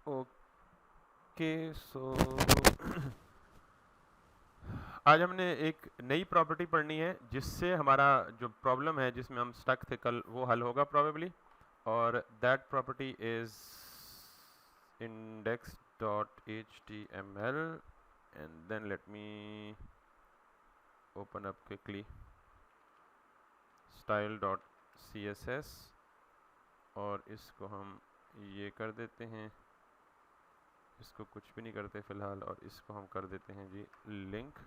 Okay so आज हमने एक नई प्रॉपर्टी पढ़नी है जिससे हमारा जो प्रॉब्लम है जिसमें हम स्टक थे कल वो हल होगा प्रोबेबली, और that property is index.html and then let me open up quickly style.css और इसको हम ये कर देते हैं, इसको कुछ भी नहीं करते फिलहाल, और इसको हम कर देते हैं जी लिंक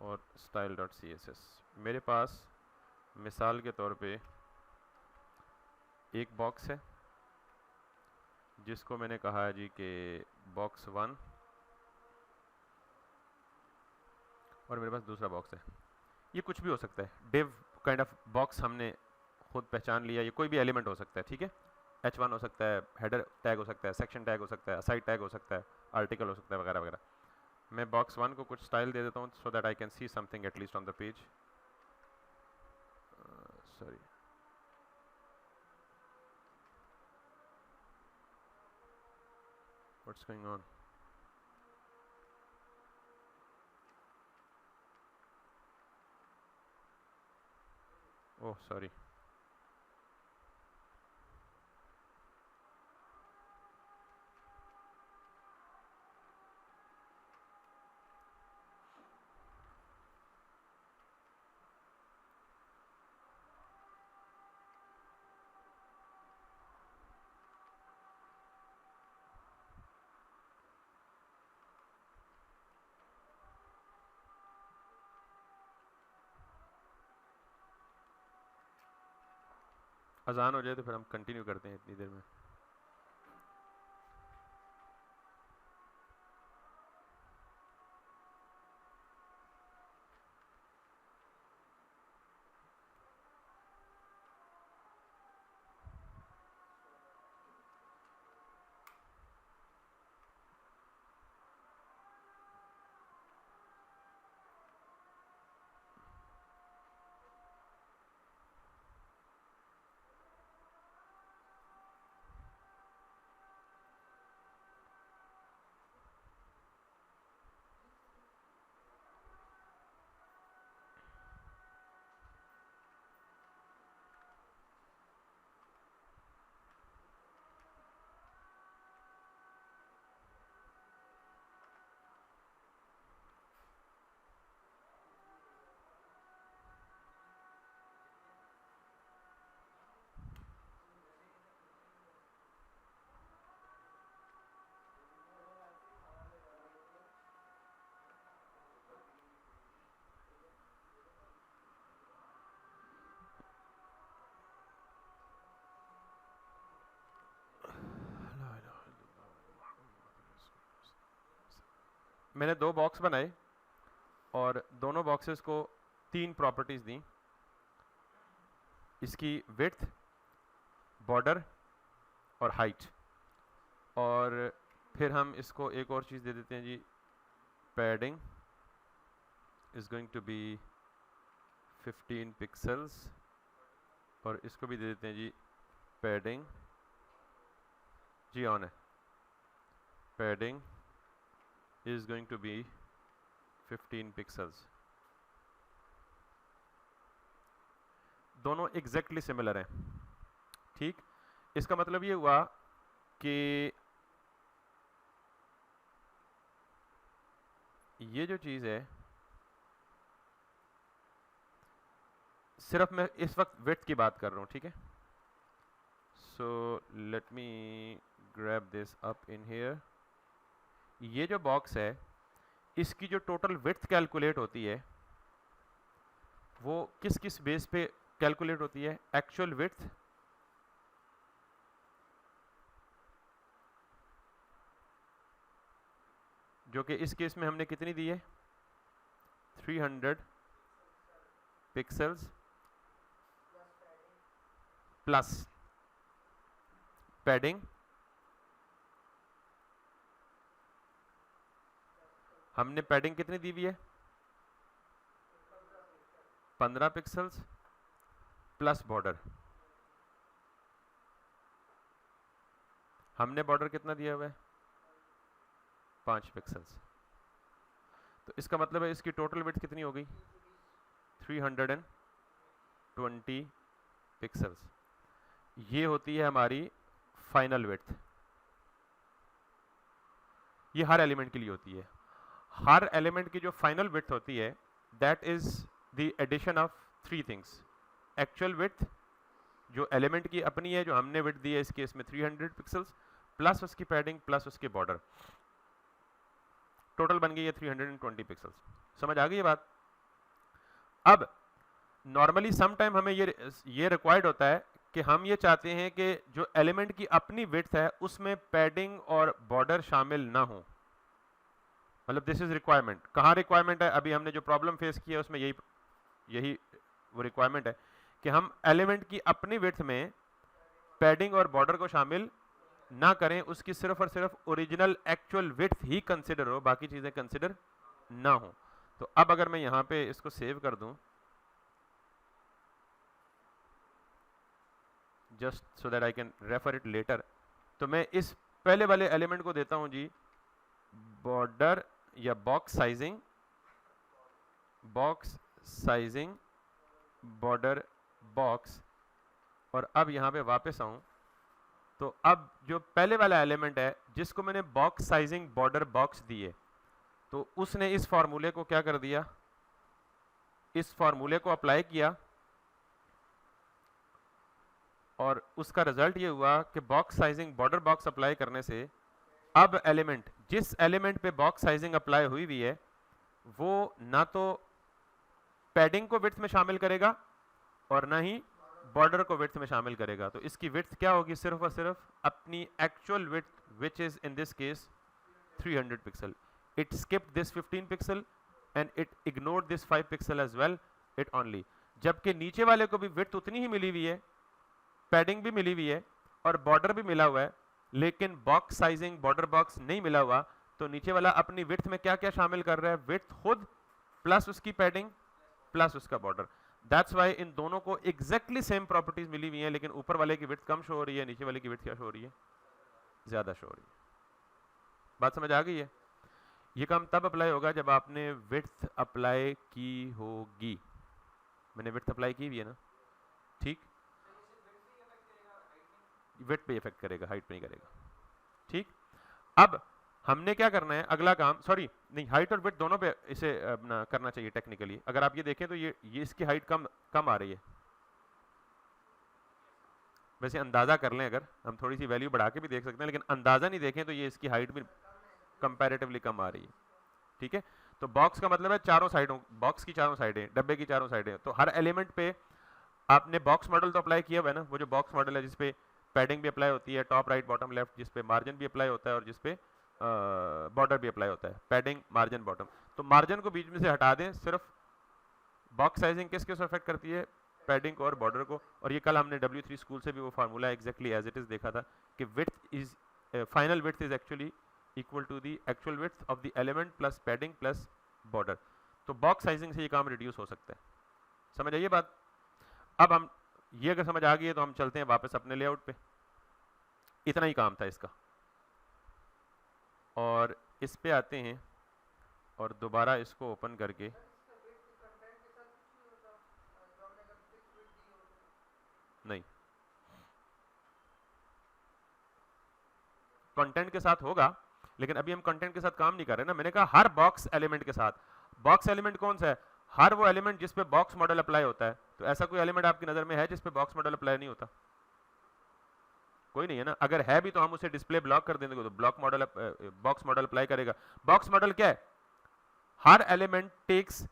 और style.css। मेरे पास मिसाल के तौर पे एक बॉक्स है जिसको मैंने कहा है जी कि बॉक्स 1, और मेरे पास दूसरा बॉक्स है। ये कुछ भी हो सकता है, div काइंड ऑफ बॉक्स हमने खुद पहचान लिया, ये कोई भी एलिमेंट हो सकता है, ठीक है। h1 हो सकता है, हेडर टैग हो सकता है, सेक्शन टैग हो सकता है, असाइड टैग हो सकता है, आर्टिकल हो सकता है, वगैरह वगैरह। मैं बॉक्स 1 को कुछ स्टाइल दे देता हूँ so that I can see something at least on the page. Sorry, what's going on? Oh sorry. अजान हो जाए तो फिर हम कंटिन्यू करते हैं इतनी देर में। मैंने दो बॉक्स बनाए और दोनों बॉक्सेस को तीन प्रॉपर्टीज दी, इसकी विड्थ, बॉर्डर और हाइट। और फिर हम इसको एक और चीज़ दे देते हैं जी, padding is going to be 15 pixels, और इसको भी दे देते हैं जी पैडिंग, जी ऑन है, padding is going to be 15 pixels. दोनों एग्जैक्टली सिमिलर हैं, ठीक। इसका मतलब ये हुआ कि ये जो चीज़ है, सिर्फ मैं इस वक्त विड्थ की बात कर रहा हूँ, ठीक है। So let me grab this up in here. ये जो बॉक्स है इसकी जो टोटल विड्थ कैलकुलेट होती है वो किस किस बेस पे कैलकुलेट होती है? एक्चुअल विड्थ, जो कि इस केस में हमने कितनी दी है, 300 पिक्सल्स प्लस पैडिंग, हमने पैडिंग कितनी दी हुई है, 15 पिक्सल्स प्लस बॉर्डर। हमने बॉर्डर कितना दिया हुआ है 5 पिक्सल्स, तो इसका मतलब है इसकी टोटल विड्थ कितनी हो गई 320 पिक्सल्स। ये होती है हमारी फाइनल विड्थ, ये हर एलिमेंट के लिए होती है। हर एलिमेंट की जो फाइनल विड्थ होती है that is the addition of 3 things, actual width जो एलिमेंट की अपनी है, जो हमने विड्थ दी है इस केस में 300 पिक्सल्स, प्लस उसकी पैडिंग प्लस उसके बॉर्डर, टोटल बन गई है 320 पिक्सल्स। समझ आ गई ये बात। अब नॉर्मली सम टाइम हमें ये रिक्वायर्ड होता है कि हम ये चाहते हैं कि जो एलिमेंट की अपनी विड्थ है उसमें पैडिंग और बॉर्डर शामिल ना हो, मतलब दिस इज रिक्वायरमेंट। कहाँ रिक्वायरमेंट है, अभी हमने जो प्रॉब्लम फेस की है उसमें यही वो रिक्वायरमेंट है कि हम एलिमेंट की अपनी विड्थ में पैडिंग और बॉर्डर को शामिल ना करें, उसकी सिर्फ और सिर्फ ओरिजिनल एक्चुअल विड्थ ही कंसिडर हो, बाकी चीजें कंसिडर ना हो। तो अब अगर मैं यहां पे इसको सेव कर दूं just so that I can refer it later, तो मैं इस पहले वाले एलिमेंट को देता हूं जी बॉर्डर या बॉक्स साइजिंग बॉर्डर बॉक्स, और अब यहां पे वापस आऊं तो अब जो पहले वाला एलिमेंट है जिसको मैंने बॉक्स साइजिंग बॉर्डर बॉक्स दिए, तो उसने इस फॉर्मूले को क्या कर दिया, इस फॉर्मूले को अप्लाई किया और उसका रिजल्ट ये हुआ कि box sizing border box apply करने से अब एलिमेंट, जिस एलिमेंट पे बॉक्स साइजिंग अप्लाई हुई हुई है वो ना तो पैडिंग को विड्थ में शामिल करेगा और ना ही बॉर्डर को विड्थ में शामिल करेगा। तो इसकी विड्थ क्या होगी, सिर्फ और सिर्फ अपनी actual width which is in this case 300 pixel. It skipped this 15 pixel and it ignored this 5 pixel as well, it only, जबकि नीचे वाले को भी विड्थ उतनी ही मिली हुई है, पैडिंग भी मिली हुई है और बॉर्डर भी मिला हुआ है, लेकिन बॉक्स साइजिंग बॉर्डर बॉक्स नहीं मिला हुआ। तो नीचे वाला अपनी विड्थ में क्या क्या शामिल कर रहा है, विड्थ खुद प्लस उसकी पैडिंग प्लस उसका बॉर्डर। दैट्स वाई इन दोनों को एग्जैक्टली सेम प्रॉपर्टीज मिली हुई हैं, लेकिन ऊपर वाले की विड्थ कम शो हो रही है, नीचे वाले की विड्थ क्या शो हो रही है, ज्यादा शो हो रही है। बात समझ आ गई है। ये काम तब अप्लाई होगा जब आपने विड्थ अप्लाई की होगी। मैंने विड्थ अप्लाई की हुई है ना, ठीक, विड्थ पे इफेक्ट करेगा, हाइट पे नहीं करेगा, ठीक। अब हमने क्या करना है, अगला काम, सॉरी नहीं, हाइट और विड्थ दोनों पे इसे अपना करना चाहिए टेक्निकली। अगर आप ये देखें तो ये इसकी हाइट कम आ रही है, वैसे अंदाजा कर लें, अगर हम थोड़ी सी वैल्यू बढ़ा के भी देख सकते हैं, लेकिन अंदाजा नहीं देखें तो ये इसकी हाइट भी कंपैरेटिवली कम आ रही है, ठीक है। तो बॉक्स का मतलब है चारों साइडों, बॉक्स की चारों साइडें, डब्बे की चारों साइडें, तो हर एलिमेंट पे आपने बॉक्स मॉडल तो अप्लाई किया हुआ है ना, वो जो बॉक्स मॉडल है जिसपे पैडिंग भी अप्लाई होती है, टॉप राइट बॉटम लेफ्ट, जिसपे मार्जिन भी अप्लाई होता है और जिसपे बॉर्डर भी अप्लाई होता है, पैडिंग मार्जिन बॉटम। तो मार्जिन को बीच में से हटा दें, सिर्फ बॉक्स साइजिंग किस किस अफेक्ट करती है, पैडिंग को और बॉर्डर को। और ये कल हमने W3 स्कूल से भी वो formula exactly as it is देखा था कि width is final width is actually equal to the actual width of the element plus padding plus border. तो बॉक्स साइजिंग से ये काम रिड्यूस हो सकता है। समझ आइए बात। अब हम ये अगर समझ आ गई है तो हम चलते हैं वापस अपने लेआउट पे। इतना ही काम था इसका, और इस पे आते हैं और दोबारा इसको ओपन करके नहीं, कंटेंट के साथ होगा, लेकिन अभी हम कंटेंट के साथ काम नहीं कर रहे ना। मैंने कहा हर बॉक्स एलिमेंट के साथ। बॉक्स एलिमेंट कौन सा है, हर वो एलिमेंट जिस पे बॉक्स मॉडल अप्लाई होता है। तो ऐसा कोई एलिमेंट आपकी नजर में है जिस पे बॉक्स मॉडल अप्लाई नहीं होता? कोई नहीं है ना। अगर है भी तो हम उसे डिस्प्ले ब्लॉक कर देंगे, तो block model box model apply करेगा। बॉक्स मॉडल क्या है, हर एलिमेंट टेक्स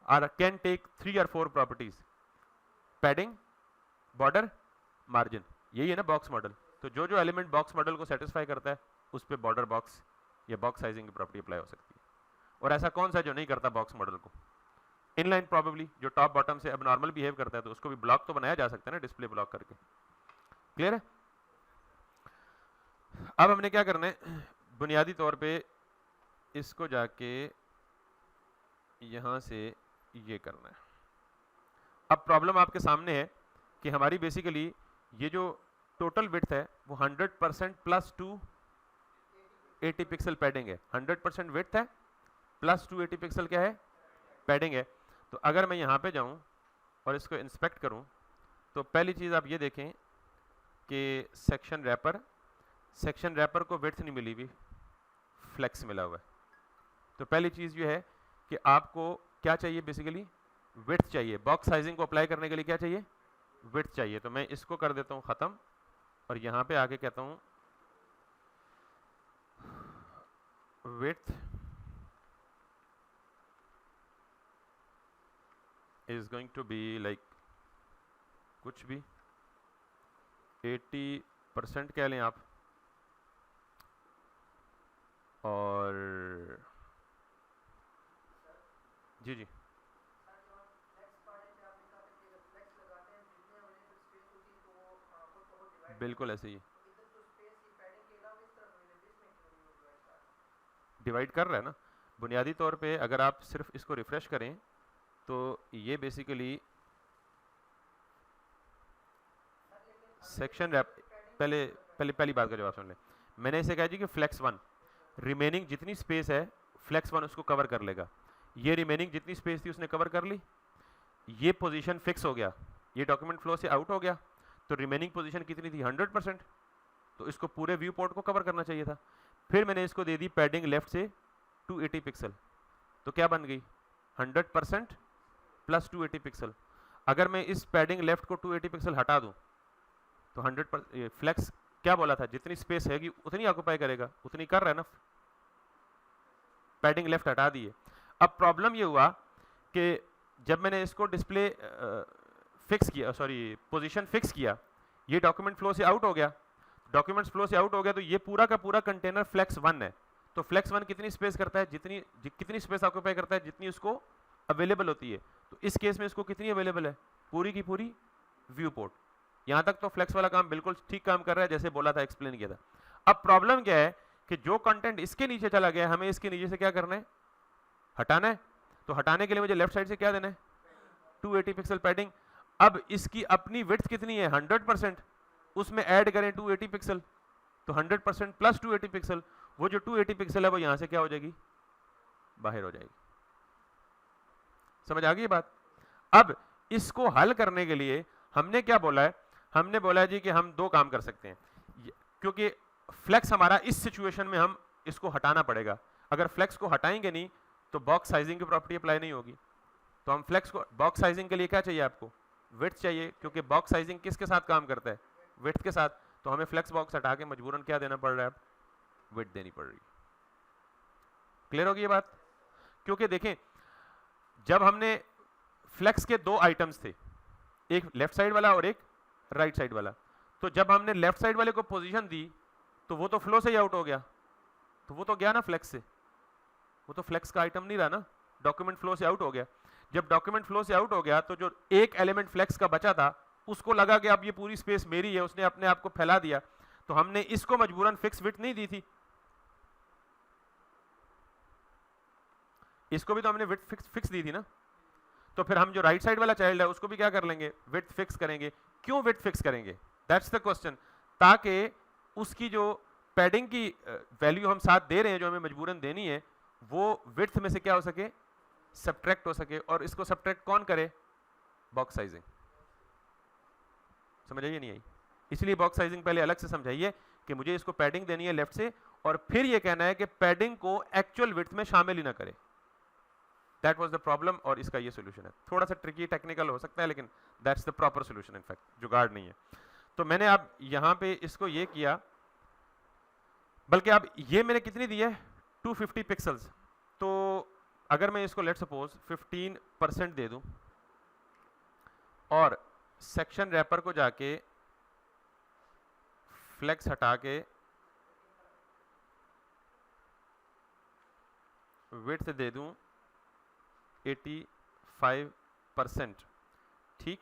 और कैन टेक 3 और 4 प्रॉपर्टीज, पैडिंग बॉर्डर मार्जिन, यही है ना बॉक्स मॉडल। तो जो जो एलिमेंट बॉक्स मॉडल को सेटिस्फाई करता है उस पे बॉर्डर बॉक्स या बॉक्स साइजिंग की प्रॉपर्टी अप्लाई हो सकती है। और ऐसा कौन सा जो नहीं करता बॉक्स मॉडल को? इनलाइन प्रोबेबली, जो टॉप बॉटम से अब नॉर्मल बिहेव करता है, तो उसको भी ब्लॉक तो बनाया जा सकता है ना, डिस्प्ले ब्लॉक करके। क्लियर है? अब हमने क्या करना है, बुनियादी तौर पे इसको जाके यहां से ये करना है। अब प्रॉब्लम आपके सामने है कि हमारी बेसिकली ये जो टोटल विड्थ है वो 100% प्लस 280 पिक्सल पैडिंग है। 100% विड्थ है प्लस 280 पिक्सल क्या है, पैडिंग है। तो अगर मैं यहाँ पे जाऊँ और इसको इंस्पेक्ट करूँ तो पहली चीज़ आप ये देखें कि सेक्शन रैपर को विड्थ नहीं मिली हुई, फ्लेक्स मिला हुआ है। तो पहली चीज़ ये है कि आपको क्या चाहिए, बेसिकली विड्थ चाहिए। बॉक्स साइजिंग को अप्लाई करने के लिए क्या चाहिए, विड्थ चाहिए। तो मैं इसको कर देता हूँ ख़त्म और यहाँ पे आके कहता हूँ width is going to be like कुछ भी 80% कह लें आप, और जी बिल्कुल ऐसे ही डिवाइड कर रहा है ना। बुनियादी तौर पे अगर आप सिर्फ इसको रिफ्रेश करें तो ये बेसिकली सेक्शन रैप, पहली बात का जवाब सुन ले। मैंने इसे कहा जी कि फ्लेक्स 1 रिमेनिंग जितनी स्पेस है फ्लेक्स 1 उसको कवर कर लेगा। ये रिमेनिंग जितनी स्पेस थी उसने कवर कर ली, ये पोजीशन फिक्स हो गया, ये डॉक्यूमेंट फ्लो से आउट हो गया, तो रिमेनिंग पोजीशन कितनी थी 100%, तो इसको पूरे व्यू पोर्ट को कवर करना चाहिए था। फिर मैंने इसको दे दी पैडिंग लेफ्ट से 280 पिक्सल, तो क्या बन गई 100% प्लस 280 पिक्सल। अगर मैं इस पैडिंग लेफ्ट को 280 पिक्सल हटा दूं तो 100% फ्लेक्स क्या बोला था, जितनी स्पेस हैगी उतनी ऑक्यूपाई करेगा, उतनी कर रहा है ना। पैडिंग लेफ्ट हटा दिए। अब प्रॉब्लम ये हुआ कि जब मैंने इसको डिस्प्ले फिक्स किया, सॉरी पोजीशन फिक्स किया, ये डॉक्यूमेंट फ्लो से आउट हो गया। डॉक्यूमेंट्स फ्लो से आउट हो गया तो ये पूरा का पूरा कंटेनर फ्लेक्स 1 है। तो फ्लेक्स 1 कितनी स्पेस करता है, कितनी स्पेस ऑक्यूपाई करता है, जितनी उसको अवेलेबल होती है। तो इस केस में इसको कितनी अवेलेबल है, पूरी की पूरी व्यू पोर्ट। यहां तक तो फ्लेक्स वाला काम बिल्कुल ठीक काम कर रहा है जैसे बोला था, एक्सप्लेन किया था। अब प्रॉब्लम क्या है कि जो कंटेंट इसके नीचे चला गया हमें इसके नीचे से क्या करना है, हटाना है। तो हटाने के लिए मुझे लेफ्ट साइड से क्या देना है, 280 पिक्सल पैडिंग। अब इसकी अपनी विड्थ कितनी है 100%, उसमें ऐड करें 280 पिक्सल, तो 100% प्लस 280 पिक्सल, वो जो 280 पिक्सल है वो यहां से क्या हो जाएगी, बाहर हो जाएगी। समझ आ गई बात। अब इसको हल करने के लिए हमने क्या बोला है, हमने बोला है जी कि हम दो काम कर सकते हैं, क्योंकि फ्लेक्स हमारा इस सिचुएशन में हम इसको हटाना पड़ेगा। अगर फ्लेक्स को हटाएंगे नहीं तो बॉक्स साइजिंग की प्रॉपर्टी अप्लाई नहीं होगी। तो हम फ्लेक्स को, बॉक्स साइजिंग के लिए क्या चाहिए आपको, विड्थ चाहिए, क्योंकि बॉक्स साइजिंग किसके साथ काम करता है, विड्थ के साथ। तो हमें फ्लेक्स बॉक्स हटा के मजबूरन क्या देना पड़ रहा है, विड्थ देनी पड़ रही है। क्लियर होगी ये बात। क्योंकि देखें जब हमने फ्लेक्स के दो आइटम्स थे, एक लेफ्ट साइड वाला और एक राइट साइड वाला, तो जब हमने लेफ्ट साइड वाले को पोजीशन दी तो वो तो फ्लो से ही आउट हो गया, तो वो तो गया ना फ्लेक्स से, वो तो फ्लेक्स का आइटम नहीं रहा ना, डॉक्यूमेंट फ्लो से आउट हो गया। जब डॉक्यूमेंट फ्लो से आउट हो गया तो जो एक एलिमेंट फ्लेक्स का बचा था उसको लगा कि अब ये पूरी स्पेस मेरी है, उसने अपने आप को फैला दिया, तो हमने इसको मजबूरन फिक्स विड्थ नहीं दी थी, इसको भी तो हमने विड्थ फिक्स दी थी ना। तो फिर हम जो राइट साइड वाला चाइल्ड है उसको भी क्या कर लेंगे, विड्थ फिक्स करेंगे। क्यों विड्थ फिक्स करेंगे, दैट्स द क्वेश्चन, ताकि उसकी जो पैडिंग की वैल्यू हम साथ दे रहे हैं जो हमें मजबूरन देनी है वो विड्थ में से क्या हो सके, सब्ट्रैक्ट हो सके। और इसको सब्ट्रैक्ट कौन करे, बॉक्स साइजिंग। समझ आइए नहीं आई, इसलिए बॉक्स साइजिंग पहले अलग से समझाइए कि मुझे इसको पैडिंग देनी है लेफ्ट से, और फिर ये कहना है कि पैडिंग को एक्चुअल विड्थ में शामिल ही ना करे। दैट वाज द प्रॉब्लम और इसका ये सोल्यूशन है। थोड़ा सा ट्रिकी टेक्निकल हो सकता है लेकिन that's the proper solution, in fact जुगाड़ नहीं है। तो मैंने अब यहां पे इसको ये किया, बल्कि अब ये मैंने कितनी दी है 250 पिक्सल्स। तो अगर मैं इसको लेट सपोज 15% दे दूं और सेक्शन रैपर को जाके फ्लेक्स हटा के विड्थ दे दूं 85%, ठीक।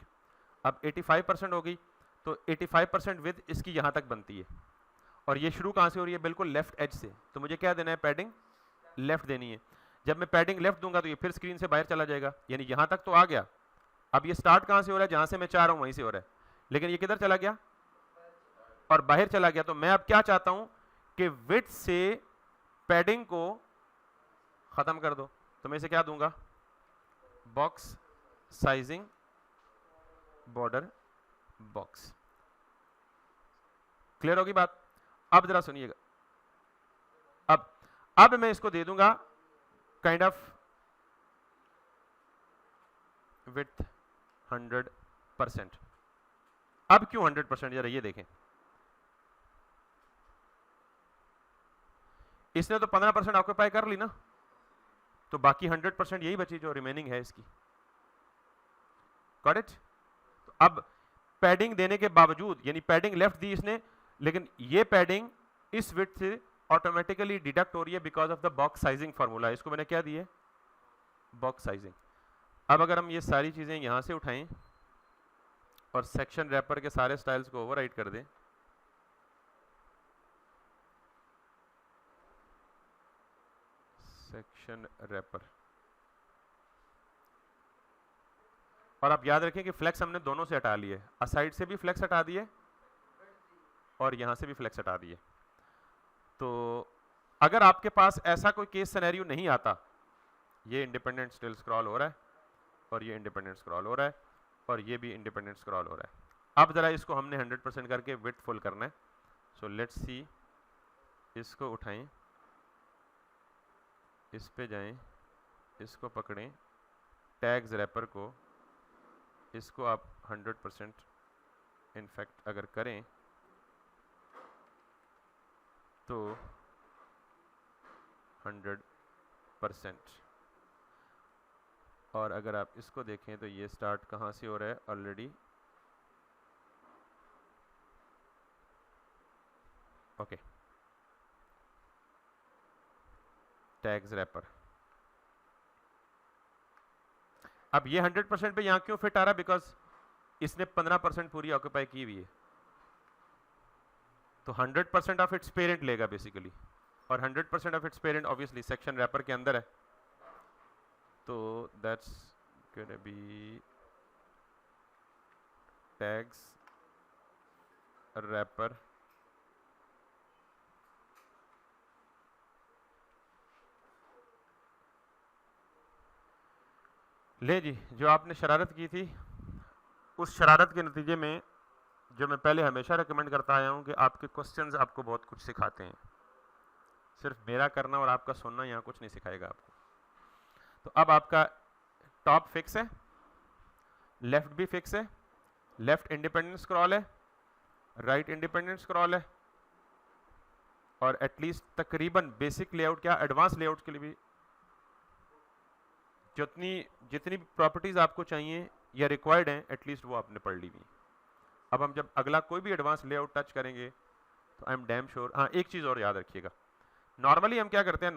अब 85% हो गई तो 85% विड्थ इसकी यहां तक बनती है, और ये शुरू कहां से हो रही है, बिल्कुल लेफ्ट एज से। तो मुझे क्या देना है, पैडिंग लेफ्ट देनी है। जब मैं पैडिंग लेफ्ट दूंगा तो ये फिर स्क्रीन से बाहर चला जाएगा, यानी यहां तक तो आ गया। अब ये स्टार्ट कहां से हो रहा है, जहां से मैं चाह रहा हूं वहीं से हो रहा है, लेकिन ये किधर चला गया, और बाहर चला गया, तो मैं अब क्या चाहता हूं कि विड्थ से पैडिंग को खत्म कर दो, तो मैं इसे क्या दूंगा, box sizing border box. Clear होगी बात? अब जरा सुनिएगा, अब मैं इसको दे दूंगा काइंड ऑफ विड्थ 100%। अब क्यों 100%, जरा ये देखें, इसने तो 15% ऑक्यूपाई कर ली ना, तो बाकी 100% यही बची जो रिमेनिंग है इसकी। Got it? तो अब पैडिंग देने के बावजूद, यानी पैडिंग लेफ्ट दी इसने, लेकिन ये पैडिंग इस विड्थ से ऑटोमेटिकली डिडक्ट हो रही है because of the box sizing formula. इसको मैंने क्या दी है, बॉक्स साइजिंग। अब अगर हम ये सारी चीजें यहां से उठाएं और सेक्शन रैपर के सारे स्टाइल्स को ओवरराइट कर दें, सेक्शन रैपर, और आप याद रखें कि फ्लेक्स हमने दोनों से हटा लिए, असाइड से भी फ्लेक्स हटा दिए और यहां से भी फ्लेक्स हटा दिए। तो अगर आपके पास ऐसा कोई केस सिनेरियो नहीं आता, ये इंडिपेंडेंट स्टिल स्क्रॉल हो रहा है और ये इंडिपेंडेंट स्क्रॉल हो रहा है और ये भी इंडिपेंडेंट स्क्रॉल हो रहा है। अब जरा इसको हमने 100% करके विड्थ फुल करना है। सो लेट्स सी, इसको उठाएं, इस पे जाएं, इसको पकड़ें, टैग्स रैपर को, इसको आप 100% इनफैक्ट अगर करें तो 100%, और अगर आप इसको देखें तो ये स्टार्ट कहाँ से हो रहा है ऑलरेडी, ओके, टैग्स रैपर। अब ये 100% पे यहां क्यों फिट आ रहा है, बिकॉज इसने 15% पूरी ऑक्यूपाई की हुई है, तो 100% ऑफ इट्स पेरेंट लेगा बेसिकली, और 100% of its parent obviously section wrapper के अंदर है, तो that's gonna be tags wrapper ले जी। जो आपने शरारत की थी, उस शरारत के नतीजे में जो मैं पहले हमेशा रिकमेंड करता आया हूं कि आपके क्वेश्चंस आपको बहुत कुछ सिखाते हैं, सिर्फ मेरा करना और आपका सुनना यहाँ कुछ नहीं सिखाएगा आपको। तो अब आपका टॉप फिक्स है, लेफ्ट भी फिक्स है, लेफ्ट इंडिपेंडेंट स्क्रॉल है, राइट इंडिपेंडेंट स्क्रॉल है, और एटलीस्ट तकरीबन बेसिक लेआउट क्या एडवांस लेआउट के लिए भी जितनी प्रॉपर्टीज आपको चाहिए या रिक्वायर्ड हैं एटलीस्ट वो आपने पढ़ ली हुई। अब हम जब अगला कोई भी एडवांस लेआउट टच करेंगे तो आई एम डैम श्योर, हाँ एक चीज और याद रखिएगा, नॉर्मली हम क्या करते हैं,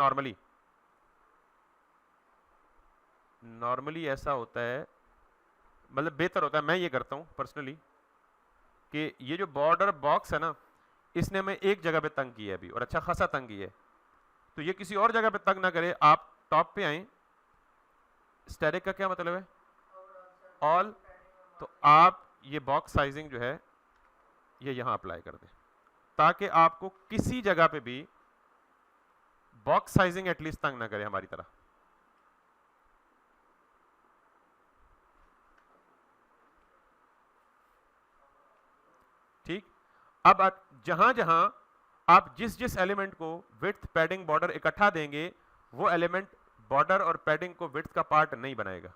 नॉर्मली ऐसा होता है, मतलब बेहतर होता है, मैं ये करता हूं पर्सनली, कि ये जो बॉर्डर बॉक्स है ना, इसने हमें एक जगह पे तंग किया है अभी, और अच्छा खासा तंग किया है, तो ये किसी और जगह पे तंग ना करे। आप टॉप पे आए, स्टैटिक का क्या मतलब है, ऑल, तो आप ये बॉक्स साइजिंग जो है ये यहां अप्लाई कर दें, ताकि आपको किसी जगह पे भी बॉक्स साइजिंग एटलीस्ट तंग ना करे हमारी तरह। ठीक, अब जहां जहां आप जिस जिस एलिमेंट को विड्थ पैडिंग बॉर्डर इकट्ठा देंगे, वो एलिमेंट बॉर्डर और पैडिंग को विड्थ का पार्ट नहीं बनाएगा।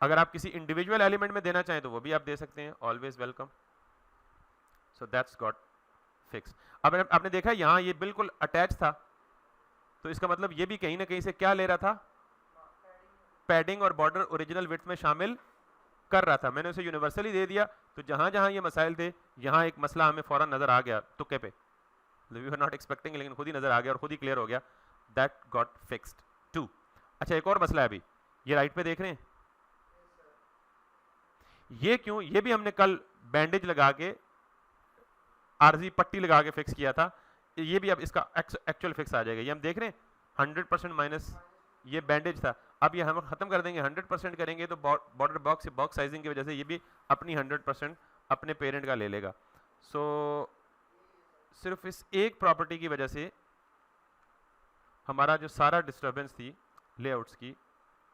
अगर आप किसी इंडिविजुअल एलिमेंट में देना चाहें तो वो भी आप दे सकते हैं, always welcome. So that's got fix. अब आपने देखा यहां ये बिल्कुल अटैच था, तो इसका मतलब ये भी कहीं ना कहीं से क्या ले रहा था, पैडिंग और बॉर्डर ओरिजिनल विड्थ में शामिल कर रहा था। मैंने उसे यूनिवर्सली दे दिया, तो जहां जहां ये मसाइल थे, यहां एक मसला हमें फौरन नजर आ गया तुक्के पे, वी वर नॉट एक्सपेक्टिंग, लेकिन खुद ही नजर आ गया और खुद ही क्लियर हो गया, दैट गॉट फिक्स्ड टू। अच्छा एक और मसला है अभी, ये राइट पे देख रहे हैं, ये क्यों, ये भी हमने कल बैंडेज लगा के आरजी पट्टी लगा के फिक्स किया था, ये भी अब इसका एक्चुअल फिक्स आ जाएगा। ये हम देख रहे हैं 100% माइनस ये बैंडेज था, अब ये हम खत्म कर देंगे, 100% करेंगे तो बॉर्डर बॉक्स बॉक्स साइजिंग की वजह से ये भी अपनी 100% अपने पेरेंट का ले लेगा। सो सिर्फ इस एक प्रॉपर्टी की वजह से हमारा जो सारा डिस्टर्बेंस थी लेआउट्स की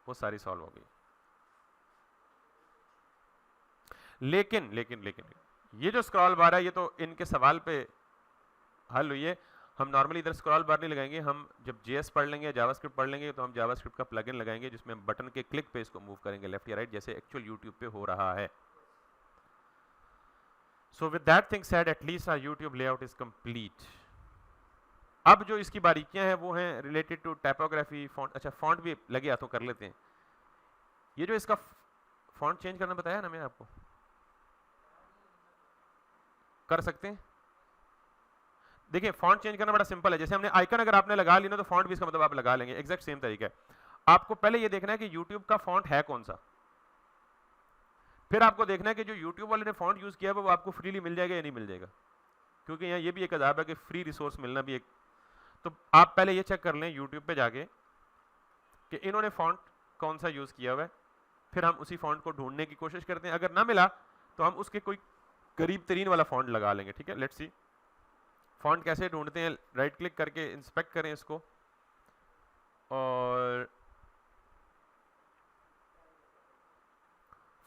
वो सारी सॉल्व हो गई। लेकिन लेकिन लेकिन ये जो स्क्रॉल बार है ये तो इनके सवाल पे हल हुई है। हम नॉर्मली इधर स्क्रॉल बार नहीं लगाएंगे, हम जब जेएस पढ़ लेंगे, जावास्क्रिप्ट पढ़ लेंगे तो हम जावास्क्रिप्ट का प्लगइन लगाएंगे जिसमें बटन के क्लिक पे इसको मूव करेंगे लेफ्ट या राइट, जैसे एक्चुअल यूट्यूब पे हो रहा है। So with that thing said at least our YouTube layout is complete. अब जो इसकी बारीकियां हैं वो हैं रिलेटेड टू टाइपोग्राफी, फॉन्ट। अच्छा फॉन्ट भी लगे हाथों कर लेते हैं। ये जो इसका फॉन्ट चेंज करना बताया ना मैंने आपको, कर सकते हैं। देखिए फॉन्ट चेंज करना बड़ा सिंपल है, जैसे हमने आइकन अगर आपने लगा ली ना तो फॉन्ट भी इसका मतलब आप लगा लेंगे, एग्जैक्ट सेम तरीका है। आपको पहले ये देखना है कि यूट्यूब का फॉन्ट है कौन सा, फिर आपको देखना है कि जो यूट्यूब वाले ने फॉन्ट यूज किया है वो आपको फ्रीली मिल जाएगा या नहीं मिल जाएगा, क्योंकि यहाँ ये भी एक अजाब है कि फ्री रिसोर्स मिलना भी एक। तो आप पहले ये चेक कर लें यूट्यूब पे जाके कि इन्होंने फॉन्ट कौन सा यूज किया हुआ है, फिर हम उसी फॉन्ट को ढूंढने की कोशिश करते हैं। अगर ना मिला तो हम उसके कोई करीब तरीन वाला फॉन्ट लगा लेंगे। ठीक है, लेट्स सी फॉन्ट कैसे ढूंढते हैं। राइट क्लिक करके इंस्पेक्ट करें इसको, और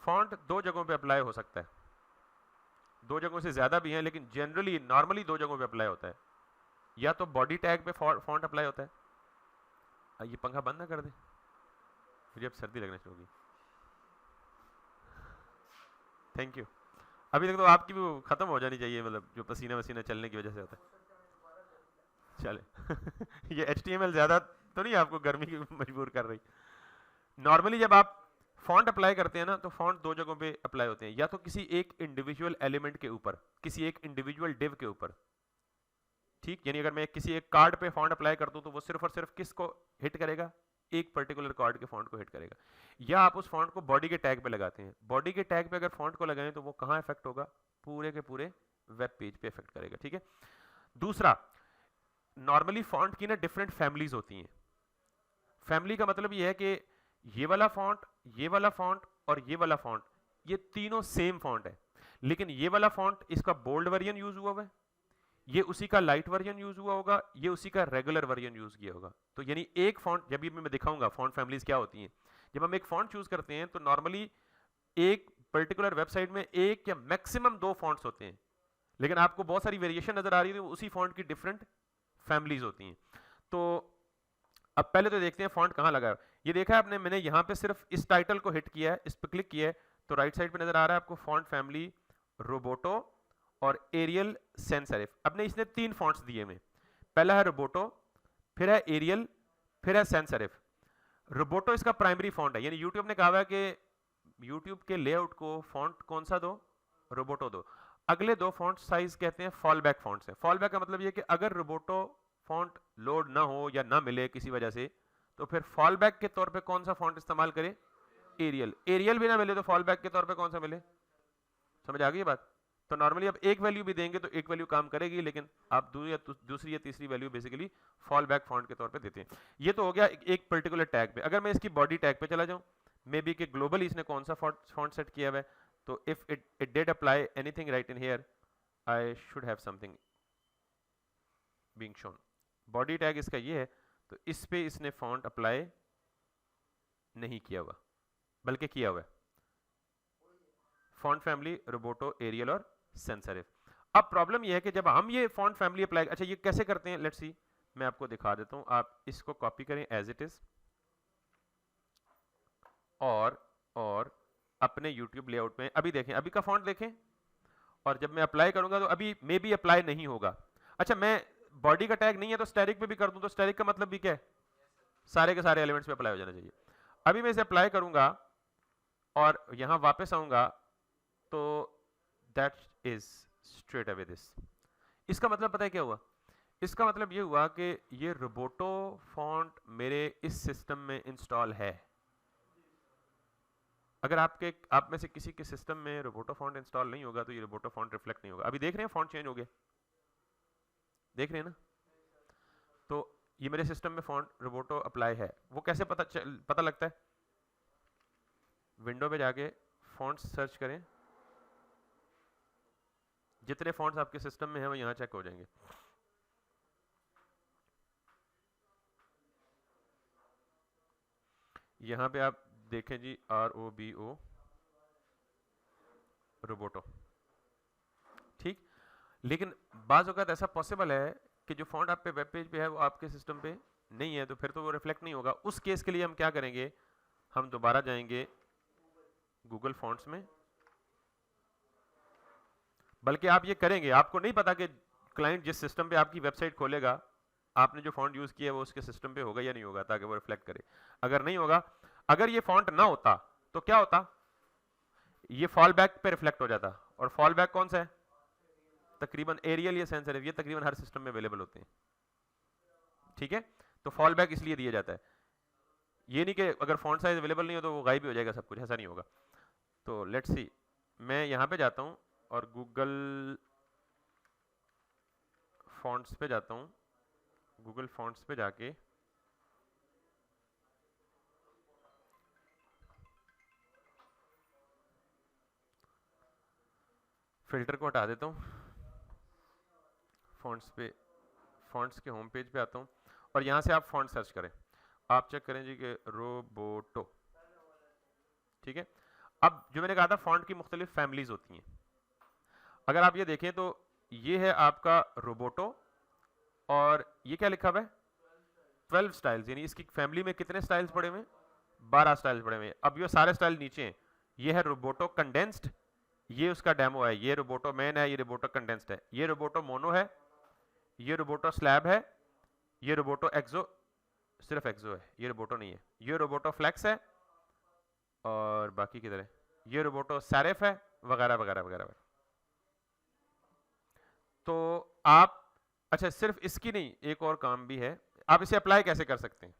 फॉन्ट दो जगहों पे अप्लाई हो सकता है, दो जगहों से ज्यादा भी हैं, लेकिन जनरली नॉर्मली दो जगहों पे अप्लाई होता है। या तो बॉडी टैग पे फॉन्ट अप्लाई होता है। ये पंखा बंद ना कर दे, मुझे अब सर्दी लगने शुरू होगी। Thank you. अभी तक तो आपकी भी वो खत्म हो जानी चाहिए, मतलब जो पसीना वसीना चलने की वजह से होता है। चले ये HTML ज्यादा तो नहीं आपको गर्मी की मजबूर कर रही। नॉर्मली जब आप फॉन्ट अप्लाई करते हैं ना तो फॉन्ट दो जगहों पे अप्लाई होते हैं, या तो किसी एक इंडिविजुअल एलिमेंट के ऊपर, किसी एक इंडिविजुअल डिव के ऊपर। ठीक, यानी अगर मैं किसी एक कार्ड पे फॉन्ट अप्लाई कर दूं तो वो सिर्फ और सिर्फ किसको हिट करेगा, एक पर्टिकुलर कार्ड के फॉन्ट को हिट करेगा। या आप उस फॉन्ट को बॉडी के टैग पे लगाते हैं, बॉडी के टैग पे अगर फॉन्ट को लगाएं तो वो कहां इफेक्ट होगा, पूरे के पूरे वेब पेज पे इफेक्ट करेगा। ठीक है, दूसरा नॉर्मली फॉन्ट की ना डिफरेंट फैमिलीज होती हैं। फैमिली का मतलब ये है कि ये वाला फॉन्ट, ये वाला फॉन्ट और ये वाला फॉन्ट, ये तीनों सेम फॉन्ट है, लेकिन ये वाला फॉन्ट इसका बोल्ड वर्जन यूज हुआ है, ये उसी का लाइट वर्जन यूज हुआ होगा, ये उसी का रेगुलर वर्जन यूज किया होगा। तो यानी एक फॉन्ट, जब भी मैं दिखाऊंगा फॉन्ट फैमिलीज क्या होती हैं, जब हम एक फॉन्ट चूज करते हैं तो नॉर्मली एक पर्टिकुलर वेबसाइट में एक या मैक्सिमम दो फॉन्ट्स होते हैं, लेकिन आपको बहुत सारी वेरिएशन नजर आ रही है तो उसी फॉन्ट की डिफरेंट फैमिलीज होती हैं। तो अब पहले तो देखते हैं फॉन्ट कहाँ लगा है। ये देखा है आपने, मैंने यहाँ पे सिर्फ इस टाइटल को हिट किया है, इस पे क्लिक किया है, तो राइट साइड पे नजर आ रहा है आपको फॉन्ट फैमिली रोबोटो और एरियल सैंस सेरिफ। अब ने इसने तीन फॉन्ट्स दिए में, पहला है रोबोटो, फिर है एरियल, फिर है सैंस सेरिफ। रोबोटो इसका प्राइमरी फॉन्ट है, यानी यूट्यूब ने कहा है कि यूट्यूब के लेआउट को फॉन्ट कौन सा दो, रोबोटो दो। अगले दो फॉन्ट साइज कहते हैं फॉल बैक फॉन्ट्स है। फॉल बैक का मतलब ये कि अगर रोबोटो फॉन्ट लोड ना हो या ना मिले किसी वजह से, तो फिर फॉल बैक के तौर पे कौन सा फॉन्ट इस्तेमाल करे, एरियल। एरियल भी ना मिले तो फॉल बैक के तौर पे कौन सा मिले, समझ आ गई बात। तो नॉर्मली आप एक वैल्यू भी देंगे तो एक वैल्यू काम करेगी, लेकिन आप दूसरी या तीसरी value basically fall back font के तौर पे देते हैं। ये तो हो गया एक पर्टिकुलर टैग पे। अगर मैं इसकी बॉडी टैग पे चला जाऊं, मे बी कि ग्लोबली इसने कौन सा फॉन्ट सेट किया हुआ है, तो if it did apply anything right in here, I should have something being shown. Body tag इसका ये है, तो इस पे इसने फॉन्ट अप्लाई नहीं किया हुआ, बल्कि किया हुआ है फॉन्ट फैमिली रोबोटो, एरियल और सैंस सेरिफ। अब प्रॉब्लम यह है कि जब हम ये फॉन्ट फैमिली अप्लाई, अच्छा ये कैसे करते हैं, लेट्स सी, मैं आपको दिखा देता हूं। आप इसको कॉपी करें एज इट इज और अपने YouTube लेआउट में अभी देखें, अभी का फॉन्ट देखें, और जब मैं अप्लाई करूंगा तो अभी मे बी अप्लाई नहीं होगा। अच्छा मैं बॉडी का टैग नहीं है तो स्टैटिक पे भी कर दूं, तो स्टैटिक का मतलब भी क्या है, सारे के सारे एलिमेंट्स पे अप्लाई हो जाना चाहिए। अभी मैं इसे अप्लाई करूंगा और यहां वापस आऊंगा तो that is straight away this. इसका मतलब पता है क्या हुआ, इसका मतलब ये हुआ कि ये रोबोटो फॉन्ट मेरे इस सिस्टम में इंस्टॉल है। अगर आप में से किसी के सिस्टम में रोबोटो फॉन्ट इंस्टॉल नहीं होगा तो ये रोबोटो फॉन्ट रिफ्लेक्ट नहीं होगा। अभी देख रहे हैं फॉन्ट चेंज हो गया, देख रहे हैं ना। तो ये मेरे सिस्टम में फॉन्ट रोबोटो अप्लाई है। वो कैसे पता लगता है, विंडो पे जाके फॉन्ट सर्च करें, जितने फॉन्ट्स आपके सिस्टम में हैं वो यहाँ चेक हो जाएंगे। यहाँ पे आप देखें जी ROBO रोबोटो, ठीक। लेकिन बाज़ औक़ात ऐसा पॉसिबल है कि जो फॉन्ट आप पे वेब पेज पे है वो आपके सिस्टम पे नहीं है, तो फिर तो वो रिफ्लेक्ट नहीं होगा। उस केस के लिए हम क्या करेंगे, हम दोबारा जाएंगे गूगल फॉन्ट्स में। बल्कि आप ये करेंगे, आपको नहीं पता कि क्लाइंट जिस सिस्टम पे आपकी वेबसाइट खोलेगा आपने जो फॉन्ट यूज किया है वो उसके सिस्टम पे होगा या नहीं होगा, ताकि वो रिफ्लेक्ट करे। अगर नहीं होगा, अगर ये फॉन्ट ना होता तो क्या होता, ये फॉल बैक पे रिफ्लेक्ट हो जाता। और फॉल बैक कौन सा है, तकरीबन एरियल या सैंस सेरिफ, ये तकरीबन हर सिस्टम में अवेलेबल होते हैं, ठीक है। तो फॉल बैक इसलिए दिया जाता है, ये नहीं कि अगर फॉन्ट साइज अवेलेबल नहीं हो तो वो गायब ही हो जाएगा सब कुछ, ऐसा नहीं होगा। तो लेट्स सी, मैं यहाँ पे जाता हूँ और गूगल फॉन्ट्स पे जाता हूँ। गूगल फॉन्ट्स पे जाके फिल्टर को हटा देता हूँ, फॉन्ट्स पे, फॉन्ट्स के होम पेज पे आता हूँ और यहाँ से आप फॉन्ट सर्च करें। आप चेक करें जी कि रोबोटो, ठीक है। अब जो मैंने कहा था फॉन्ट की मुख्तलिफ फैमिलीज होती हैं। अगर आप ये देखें तो ये है आपका रोबोटो और ये क्या लिखा हुआ है 12 स्टाइल्स, यानी इसकी फैमिली में कितने स्टाइल्स पड़े हुए हैं, 12 स्टाइल्स पड़े हुए हैं। अब ये सारे स्टाइल नीचे हैं, ये है रोबोटो कंडेंस्ड, ये उसका डेमो है, ये रोबोटो मैन है, ये रोबोटो कंडेंस्ड है, ये रोबोटो मोनो है, ये रोबोटो स्लैब है, ये रोबोटो एक्सो, सिर्फ एक्सो है, ये रोबोटो नहीं है, ये रोबोटो फ्लेक्स है और बाकी किधर है, ये रोबोटो सैरिफ है, वगैरह वगैरह वगैरह। तो आप, अच्छा सिर्फ इसकी नहीं, एक और काम भी है, आप इसे अप्लाई कैसे कर सकते हैं।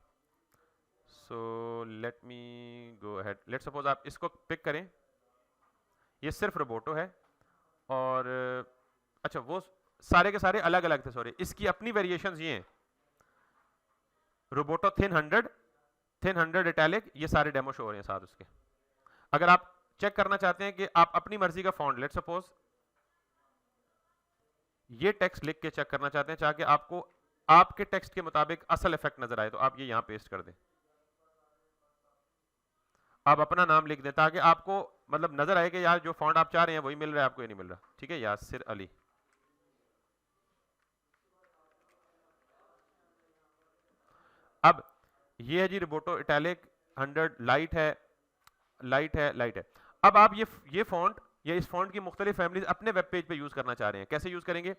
So let me go ahead, let suppose आप इसको पिक करें, ये सिर्फ रोबोटो है और अच्छा वो सारे के सारे अलग अलग थे, सॉरी, इसकी अपनी वेरिएशंस ये हैं, रोबोटो थिन 100 इटैलिक, ये सारे डेमो शो हो रहे हैं साथ उसके। अगर आप चेक करना चाहते हैं कि आप अपनी मर्जी का फॉन्ट, लेट सपोज ये टेक्स्ट लिख के चेक करना चाहते हैं, चाहे आपको आपके टेक्स्ट के मुताबिक असल इफेक्ट नजर आए, तो आप ये यहां पेस्ट कर दें, आप अपना नाम लिख दें ताकि आपको मतलब नजर आए कि यार जो फॉन्ट आप चाह रहे हैं वही मिल रहा है, आपको ये नहीं मिल रहा, ठीक है। यासिर अली, अब ये है जी रोबोटो इटैलिक 100, लाइट है, लाइट है, लाइट है। अब आप ये फॉन्ट या इस फॉन्ट की मुख्तलिफ फैमिलीज अपने वेब पेज पे यूज करना चाह रहे हैं, कैसे यूज करेंगे,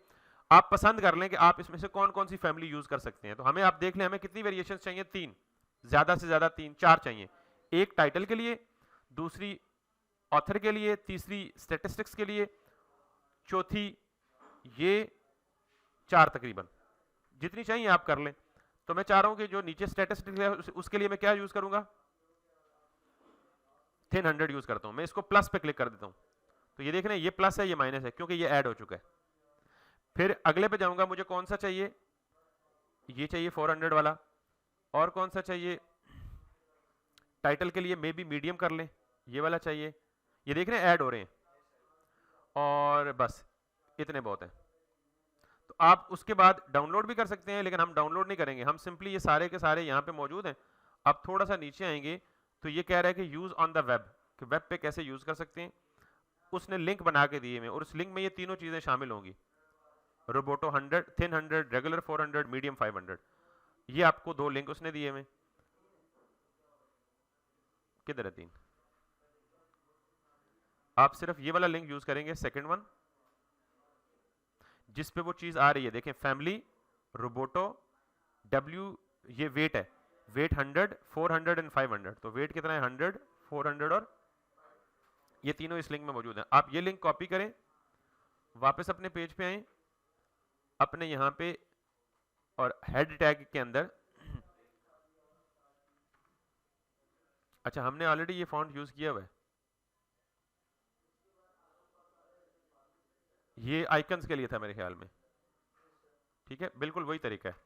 आप पसंद कर लें कि आप इसमें से कौन कौन सी फैमिली यूज कर सकते हैं। तो हमें आप देख लें हमें कितनी वेरिएशंस चाहिए, 3, ज्यादा से ज्यादा 3 4 चाहिए, एक टाइटल के लिए, दूसरी ऑथर के लिए, तीसरी स्टैटिस्टिक्स के लिए, चौथी ये 4 तकरीबन, जितनी चाहिए आप कर लें। तो मैं चाह रहा हूं कि जो नीचे स्टैटिस्टिक्स है उसके लिए मैं क्या यूज करूंगा, 100 यूज करता हूं। मैं इसको प्लस पे क्लिक कर देता हूं, तो ये देख रहे हैं ये प्लस है ये माइनस है क्योंकि ये ऐड हो चुका है। फिर अगले पे जाऊंगा, मुझे कौन सा चाहिए, ये चाहिए 400 वाला, और कौन सा चाहिए, टाइटल के लिए मे बी मीडियम कर लें, ये वाला चाहिए। ये देख रहे हैं ऐड हो रहे हैं, और बस इतने बहुत हैं। तो आप उसके बाद डाउनलोड भी कर सकते हैं, लेकिन हम डाउनलोड नहीं करेंगे, हम सिंपली ये सारे के सारे यहाँ पे मौजूद हैं। आप थोड़ा सा नीचे आएंगे तो ये कह रहा है कि यूज ऑन द वेब, कि वेब पे कैसे यूज कर सकते हैं। उसने लिंक बना के दिए में, और उस लिंक में ये तीनों चीजें शामिल होंगी, रोबोटो 100, थिन 100, रेगुलर 400, मीडियम 500, ये आपको 2 लिंक उसने दिए में। किधर है 3, आप सिर्फ ये वाला लिंक यूज करेंगे, सेकंड वन, जिस पे वो चीज आ रही है, देखें फैमिली रोबोटो W, ये वेट है, वेट 100, 400 एंड 500, तो वेट कितना है 100, 400 और ये तीनों इस लिंक में मौजूद है। आप ये लिंक कॉपी करें, वापस अपने पेज पे आए, अपने यहां पे और हेड टैग के अंदर, अच्छा हमने ऑलरेडी ये फॉन्ट यूज किया हुआ है, ये आइकन्स के लिए था मेरे ख्याल में, ठीक है, बिल्कुल वही तरीका है,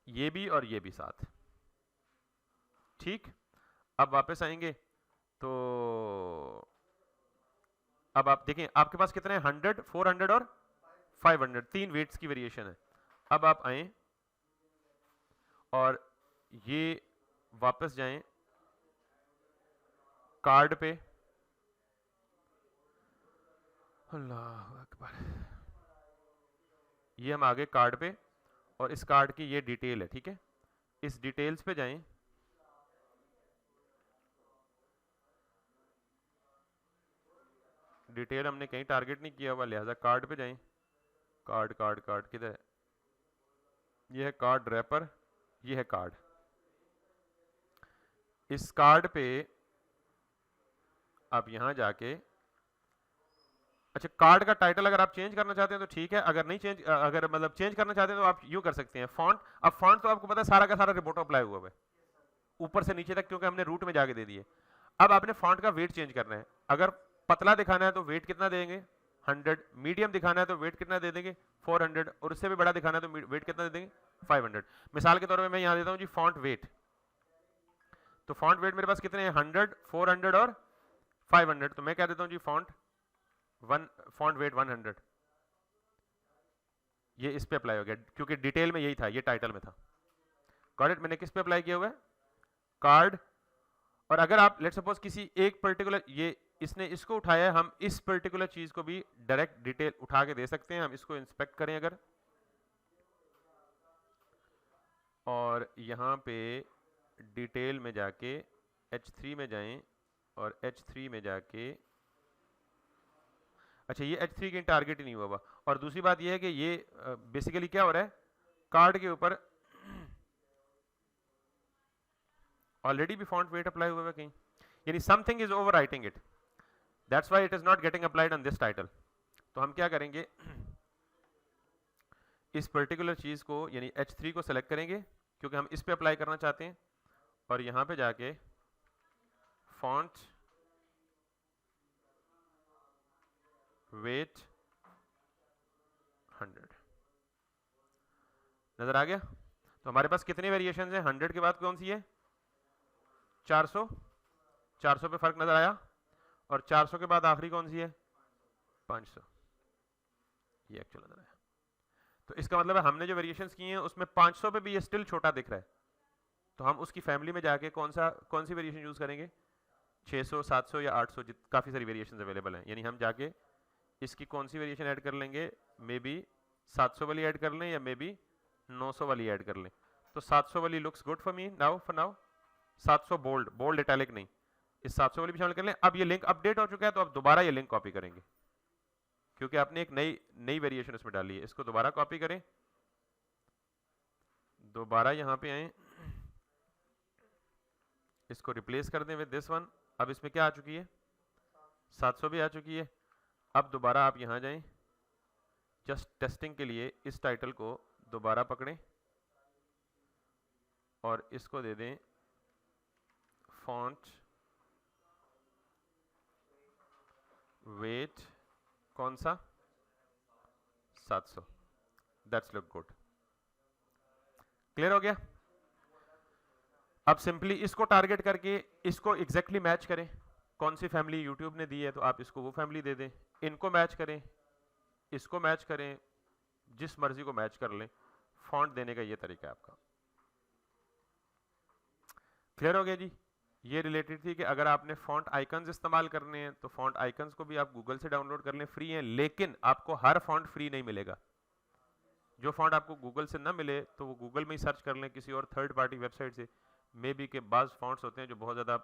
ये भी और ये भी साथ, ठीक। अब वापस आएंगे तो अब आप देखें आपके पास कितने हैं, 100, 400 और 500, 3 वेट्स की वेरिएशन है। अब आप आए और ये वापस जाएं कार्ड पे, अल्लाह अकबर, ये हम आगे कार्ड पे, और इस कार्ड की ये डिटेल है, ठीक है। इस डिटेल्स पे जाएं, डिटेल हमने कहीं टारगेट नहीं किया हुआ, लिहाजा कार्ड पे जाएं। कार्ड कार्ड कार्ड किधर है, ये है कार्ड रैपर, ये है कार्ड। इस कार्ड पे आप यहां जाके, अच्छा कार्ड का टाइटल अगर आप चेंज करना चाहते हैं तो ठीक है, अगर नहीं चेंज, अगर मतलब चेंज करना चाहते हैं तो आप यूं कर सकते हैं, फॉन्ट। अब फॉन्ट तो आपको पता है सारा का सारा रिपोर्ट अप्लाई हुआ है ऊपर से नीचे तक, क्योंकि हमने रूट में जाके दे दिए। अब आपने फॉन्ट का वेट चेंज करना है, अगर पतला दिखाना है तो वेट कितना देंगे, 100, मीडियम दिखाना है तो वेट कितना दे देंगे, 400, और उससे भी बड़ा दिखाना है तो वेट कितना दे देंगे, 500। मिसाल के तौर पर मैं यहां देता हूं जी फॉन्ट वेट, तो फॉन्ट वेट मेरे पास कितने हैं, 100, 400 और 500, तो मैं क्या देता हूं जी फॉन्ट वेट 100। ये इस पे अप्लाई हो गया, क्योंकि डिटेल में यही था, ये टाइटल में था। गॉट इट, मैंने किस पे अप्लाई किया हुआ है, कार्ड। और अगर आप लेट्स सपोज किसी एक पर्टिकुलर, ये इसने इसको उठाया है, हम इस पर्टिकुलर चीज को भी डायरेक्ट डिटेल उठा के दे सकते हैं। हम इसको इंस्पेक्ट करें अगर, और यहां पे डिटेल में जाके H3 में जाएं, और H3 में जाके, अच्छा ये H3 की टारगेट ही नहीं हुआ। और दूसरी बात ये है कि ये बेसिकली क्या हो रहा है, कार्ड के ऊपर ऑलरेडी भी फॉन्ट वेट अप्लाई हुआ है कहीं, यानी something is over writing it, that's why it is not getting applied on this title. तो हम क्या करेंगे, इस पर्टिकुलर चीज को यानी H3 को सेलेक्ट करेंगे, क्योंकि हम इस पे अप्लाई करना चाहते हैं, और यहां पे जाके फॉन्ट वेट 100 नजर आ गया। तो हमारे पास कितने वेरिएशन हैं, 100 के बाद कौन सी है, 400, 400 पे फर्क नजर आया, और 400 के बाद आखिरी कौन सी है, 500, ये एक्चुअल नजर आया। तो इसका मतलब है हमने जो वेरिएशंस किए हैं उसमें 500 पे भी ये स्टिल छोटा दिख रहा है, तो हम उसकी फैमिली में जाके कौन सी वेरिएशन यूज करेंगे, 600, 700 या 800, काफी सारी वेरिएशंस अवेलेबल हैं। यानी हम जाके इसकी कौन सी वेरिएशन ऐड कर लेंगे, मे बी 700 वाली ऐड कर लें, या मे बी 900 वाली ऐड कर लें। तो 700 वाली looks good for me now, for now 700 bold italic नहीं, इस 700 वाली भी शामिल कर लें। अब ये लिंक अपडेट हो चुका है, तो अब दोबारा ये लिंक कॉपी करेंगे, क्योंकि आपने एक नई वेरिएशन उसमें डाली है। इसको दोबारा कॉपी करें, दोबारा यहां पे आए, इसको रिप्लेस कर दें विद दिस वन। अब इसमें क्या आ चुकी है, 700 भी आ चुकी है। अब दोबारा आप यहां जाएं, जस्ट टेस्टिंग के लिए इस टाइटल को दोबारा पकड़ें और इसको दे दें फॉन्ट वेट कौन सा, 700, दैट्स लुक गुड। क्लियर हो गया। अब सिंपली इसको टारगेट करके इसको एग्जैक्टली मैच करें, कौन सी फैमिली यूट्यूब ने दी है तो आप इसको वो फैमिली दे दें, इनको मैच करें, इसको मैच करें, जिस मर्जी को मैच कर लें। फॉन्ट देने का ये तरीका है आपका। क्लियर हो गया जी। ये रिलेटेड थी कि अगर आपने फॉन्ट आइकन्स इस्तेमाल करने हैं तो फॉन्ट आइकन्स को भी आप गूगल से डाउनलोड कर लें, फ्री है, लेकिन आपको हर फॉन्ट फ्री नहीं मिलेगा। जो फॉन्ट आपको गूगल से ना मिले तो वो गूगल में ही सर्च कर लें किसी और थर्ड पार्टी वेबसाइट से। मे बी के बाज फॉन्ट्स होते हैं जो बहुत ज़्यादा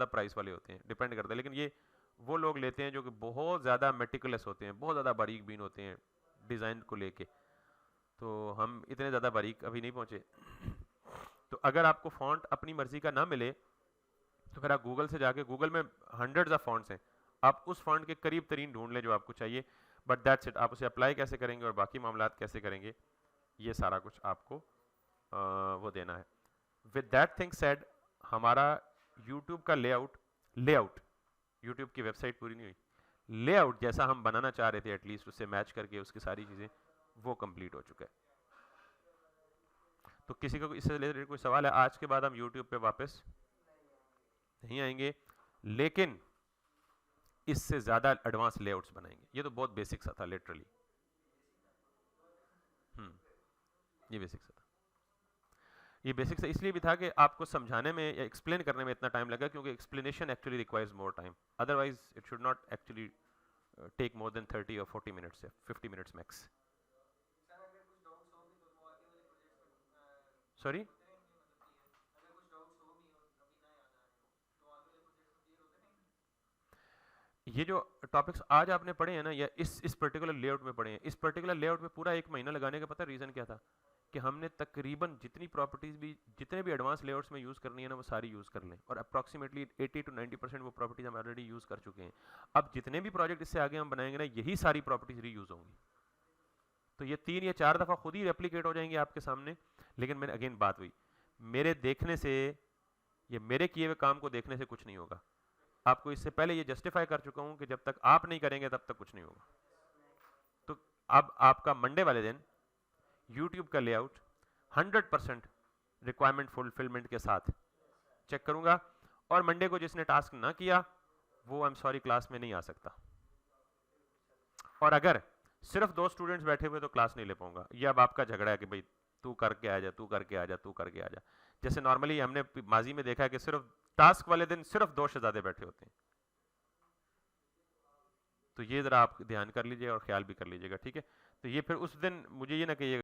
प्राइस वाले होते हैं, डिपेंड करता है। लेकिन ये वो लोग लेते हैं जो कि बहुत ज़्यादा मेटिकुलस होते हैं, बहुत ज़्यादा बारीक बीन होते हैं डिज़ाइन को लेके, तो हम इतने ज़्यादा बारीक अभी नहीं पहुँचे। तो अगर आपको फॉन्ट अपनी मर्जी का ना मिले तो फिर आप गूगल से जाके, गूगल में हंड्रेड्स ऑफ फॉन्ट्स हैं, आप उस फॉन्ट के करीब तरीन ढूंढ लें जो आपको चाहिए। But that's it. आप उसे अप्लाई कैसे करेंगे और बाकी मामलात कैसे करेंगे, ये सारा कुछ आपको वो देना है। विद दैट थिंग सेड, हमारा यूट्यूब का लेआउट यूट्यूब की वेबसाइट पूरी नहीं हुई, लेआउट जैसा हम बनाना चाह रहे थे एटलीस्ट उससे मैच करके उसकी सारी चीज़ें, वो कंप्लीट हो चुका है। तो किसी को इससे रिलेटेड कोई सवाल है? आज के बाद हम यूट्यूब पे वापस नहीं आएंगे, लेकिन इससे ज़्यादा एडवांस लेआउट्स बनाएंगे। ये तो बहुत बेसिक सा था लिटरली। ये बेसिक सा था। ये बेसिक सा इसलिए भी था कि आपको समझाने में या एक्सप्लेन करने में इतना टाइम लगा, क्योंकि explanation actually requires more time, otherwise it should not actually take more than 30 और 40 मिनट्स, 50 मिनट्स मैक्स। सॉरी, ये जो टॉपिक्स आज आपने पढ़े हैं ना, या इस पर्टिकुलर लेआउट में पढ़े हैं, इस पर्टिकुलर लेआउट में पूरा 1 महीना लगाने का पता रीज़न क्या था? कि हमने तकरीबन जितनी प्रॉपर्टीज भी, जितने भी एडवांस लेआउट्स में यूज़ करनी है ना, वो सारी यूज़ कर लें, और अप्रॉक्सीमेटली 80 to 90% वो प्रॉपर्टीज हम ऑलरेडी यूज़ कर चुके हैं। अब जितने भी प्रोजेक्ट इससे आगे हम बनाएंगे ना, यही सारी प्रॉपर्टीज रीयूज होंगी, तो ये 3 या 4 दफ़ा खुद ही रेप्लीकेट हो जाएंगे आपके सामने। लेकिन मैंने अगेन बात हुई, मेरे देखने से, ये मेरे किए हुए काम को देखने से कुछ नहीं होगा। आपको इससे पहले ये जस्टिफाई कर चुका हूं कि जब तक आप नहीं करेंगे तब तक कुछ नहीं होगा। तो अब आपका मंडे वाले दिन यूट्यूब का लेआउट 100% रिक्वायरमेंट फुलफिलमेंट के साथ चेक करूंगा, और मंडे को जिसने टास्क ना किया वो आई एम सॉरी क्लास में नहीं आ सकता। और अगर सिर्फ 2 स्टूडेंट्स बैठे हुए तो क्लास नहीं ले पाऊंगा। ये अब आपका झगड़ा है कि भाई तू करके आ जा, तू करके आ जा, तू करके आ जा। जैसे नॉर्मली हमने माजी में देखा है कि सिर्फ टास्क वाले दिन सिर्फ 2 शहजादे बैठे होते हैं। तो ये जरा आप ध्यान कर लीजिए और ख्याल भी कर लीजिएगा, ठीक है? तो ये फिर उस दिन मुझे ये ना कहिएगा